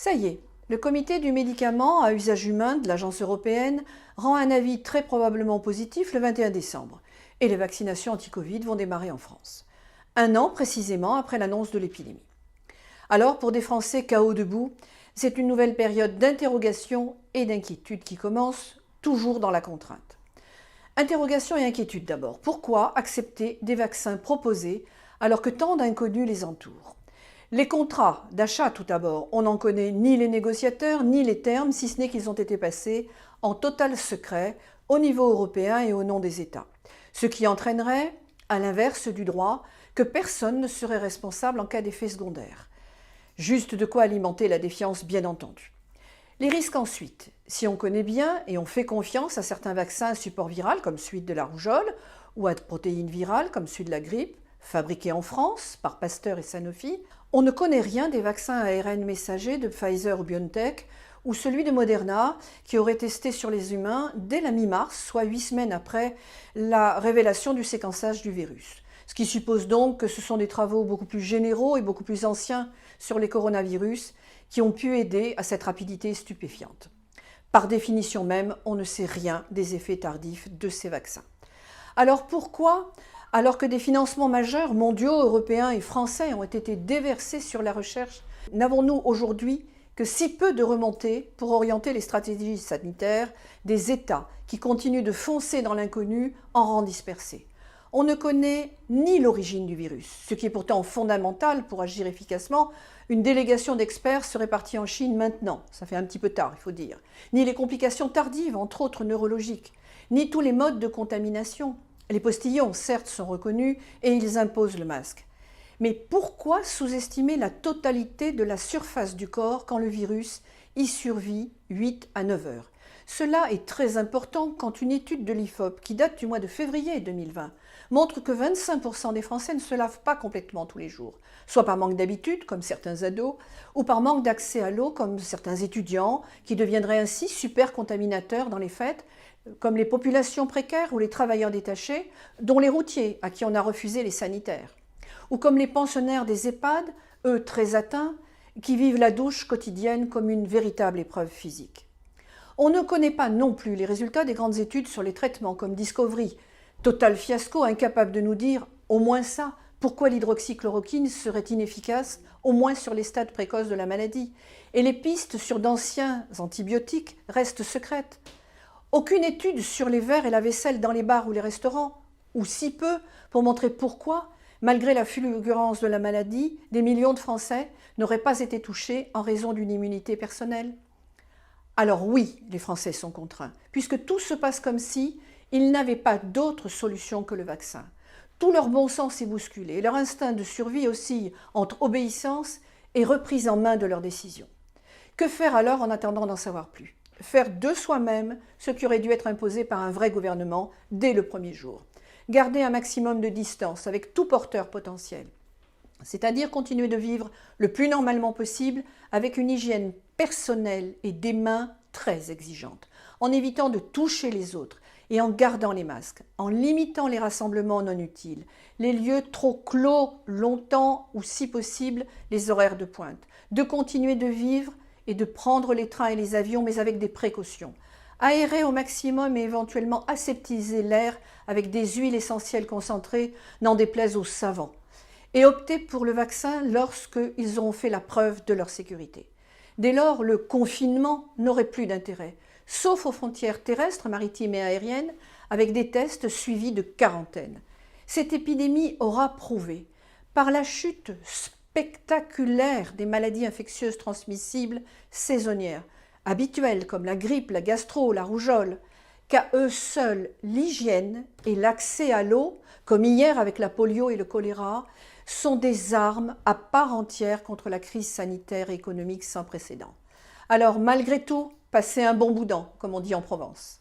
Ça y est, le comité du médicament à usage humain de l'Agence européenne rend un avis très probablement positif le 21 décembre et les vaccinations anti-Covid vont démarrer en France. Un an précisément après l'annonce de l'épidémie. Alors, pour des Français KO debout, c'est une nouvelle période d'interrogation et d'inquiétude qui commence, toujours dans la contrainte. Interrogation et inquiétude d'abord. Pourquoi accepter des vaccins proposés alors que tant d'inconnus les entourent? Les contrats d'achat tout d'abord, on n'en connaît ni les négociateurs ni les termes, si ce n'est qu'ils ont été passés en total secret au niveau européen et au nom des États. Ce qui entraînerait, à l'inverse du droit, que personne ne serait responsable en cas d'effet secondaire. Juste de quoi alimenter la défiance, bien entendu. Les risques ensuite. Si on connaît bien et on fait confiance à certains vaccins à support viral, comme celui de la rougeole, ou à protéines virales, comme celui de la grippe, fabriqués en France par Pasteur et Sanofi, on ne connaît rien des vaccins à ARN messager de Pfizer ou BioNTech, ou celui de Moderna, qui aurait testé sur les humains dès la mi-mars, soit 8 semaines après la révélation du séquençage du virus. Ce qui suppose donc que ce sont des travaux beaucoup plus généraux et beaucoup plus anciens sur les coronavirus qui ont pu aider à cette rapidité stupéfiante. Par définition même, on ne sait rien des effets tardifs de ces vaccins. Alors pourquoi, alors que des financements majeurs mondiaux, européens et français ont été déversés sur la recherche, n'avons-nous aujourd'hui que si peu de remontées pour orienter les stratégies sanitaires des États qui continuent de foncer dans l'inconnu en rangs dispersés? On ne connaît ni l'origine du virus, ce qui est pourtant fondamental pour agir efficacement. Une délégation d'experts serait partie en Chine maintenant, ça fait un petit peu tard il faut dire, ni les complications tardives, entre autres neurologiques, ni tous les modes de contamination. Les postillons, certes, sont reconnus et ils imposent le masque. Mais pourquoi sous-estimer la totalité de la surface du corps quand le virus y survit 8 à 9 heures? Cela est très important quand une étude de l'IFOP, qui date du mois de février 2020, montre que 25% des Français ne se lavent pas complètement tous les jours, soit par manque d'habitude, comme certains ados, ou par manque d'accès à l'eau, comme certains étudiants, qui deviendraient ainsi super contaminateurs dans les fêtes, comme les populations précaires ou les travailleurs détachés, dont les routiers, à qui on a refusé les sanitaires, ou comme les pensionnaires des EHPAD, eux très atteints, qui vivent la douche quotidienne comme une véritable épreuve physique. On ne connaît pas non plus les résultats des grandes études sur les traitements comme Discovery, total fiasco, incapable de nous dire au moins ça, pourquoi l'hydroxychloroquine serait inefficace au moins sur les stades précoces de la maladie, et les pistes sur d'anciens antibiotiques restent secrètes. Aucune étude sur les verres et la vaisselle dans les bars ou les restaurants, ou si peu, pour montrer pourquoi, malgré la fulgurance de la maladie, des millions de Français n'auraient pas été touchés en raison d'une immunité personnelle. Alors oui, les Français sont contraints, puisque tout se passe comme si ils n'avaient pas d'autre solution que le vaccin. Tout leur bon sens est bousculé, et leur instinct de survie oscille entre obéissance et reprise en main de leurs décisions. Que faire alors en attendant d'en savoir plus? Faire de soi-même ce qui aurait dû être imposé par un vrai gouvernement dès le premier jour. Garder un maximum de distance avec tout porteur potentiel. C'est-à-dire continuer de vivre le plus normalement possible avec une hygiène personnelle et des mains très exigeante, en évitant de toucher les autres et en gardant les masques, en limitant les rassemblements non utiles, les lieux trop clos longtemps ou si possible les horaires de pointe, de continuer de vivre et de prendre les trains et les avions mais avec des précautions, aérer au maximum et éventuellement aseptiser l'air avec des huiles essentielles concentrées, n'en déplaise aux savants, et opter pour le vaccin lorsqu'ils auront fait la preuve de leur sécurité. Dès lors, le confinement n'aurait plus d'intérêt, sauf aux frontières terrestres, maritimes et aériennes, avec des tests suivis de quarantaine. Cette épidémie aura prouvé, par la chute spectaculaire des maladies infectieuses transmissibles saisonnières, habituelles comme la grippe, la gastro, la rougeole, qu'à eux seuls l'hygiène et l'accès à l'eau, comme hier avec la polio et le choléra, sont des armes à part entière contre la crise sanitaire et économique sans précédent. Alors malgré tout, passez un bon boudin, comme on dit en Provence.